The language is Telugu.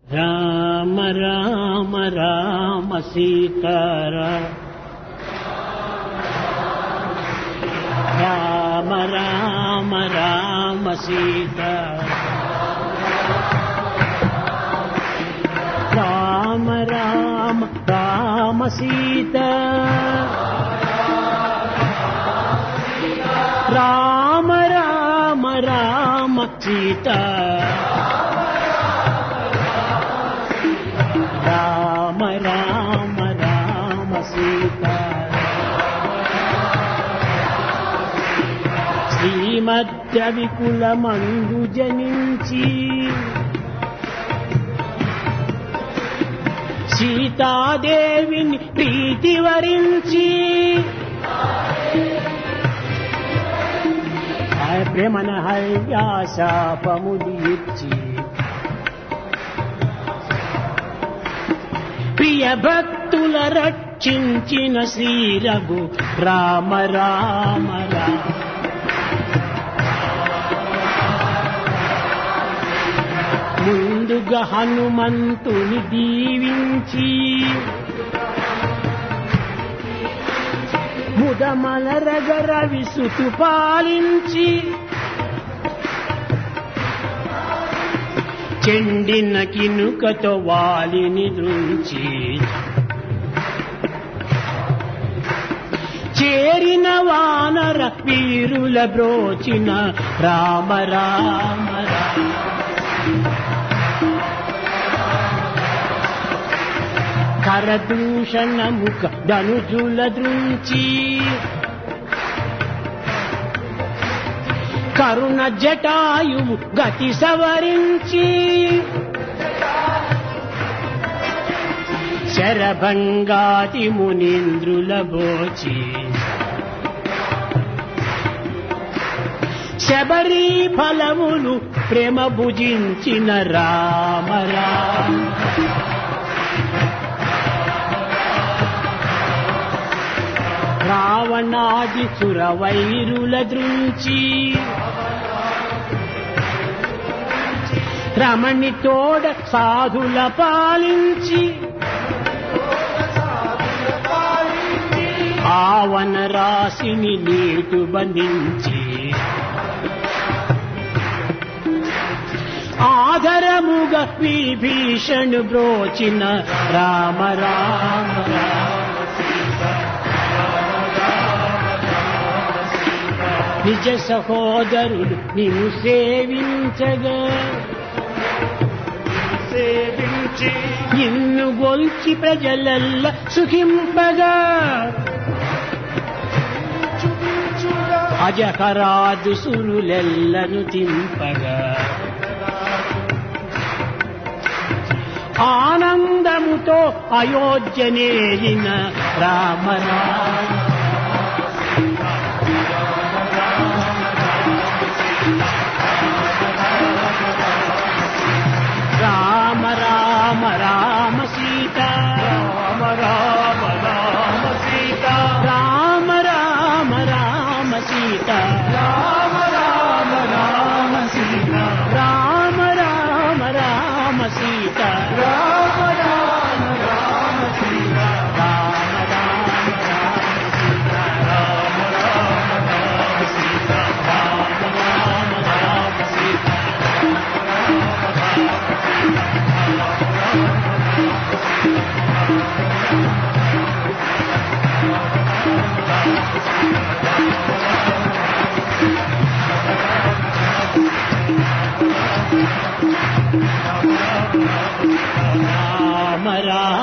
రామ రామ రామ సీతారామ రామ రామ రామ సీతారామ రామ రామ రామ సీతా రామ రామ రామ సీతా రామ రామ రామ సీతా శ్రీమద్య వికులమందు జనించి సీతాదేవిని ప్రీతి వరించి ప్రేమన హర్యాశాపములు ఇచ్చి ప్రియ భక్తుల రక్షించిన శ్రీ రఘు రామ రామ రామ ముందుగా హనుమంతుని దీవించి ముదమలరగర విసుతు పాలించి చెండిన కినుకతో వాలిని దృంచి చేరిన వానర వీరుల బ్రోచిన రామ రామ రామ కరదూషణ ముఖ ధనుజుల దృంచి కరుణ జటాయువు గతి సవరించి శరభంగాతి మునీంద్రుల బోచి శబరి ఫలములు ప్రేమ భుజించిన రామ రామ రావణాది సురవైరుల దృంచి రమణి తోడ సాధుల పాలించి ఆవన రాశిని నీటు బంధించి ఆధరముగా విభీషణు బ్రోచిన రామ రామ రామ నిజ సహోదరులు నిన్ను సేవించగా నిన్ను గొల్చి ప్రజలల్ల సుఖింపగా అజహరాదు సురులెల్లను తింపగా ఆనందముతో అయోధ్యనేలిన రామ రామ రామ రామ రామ సీతా రామ రామ రామ సీతా రామ రామ రామ సీతా రామ రామ రామ సీతా రామ రామ రామ సీతా రామ రామ రామ సీతా రామ రామ రామ సీతా రామ రామ రామ సీతా రామ రామ రామ సీతా రామ రామ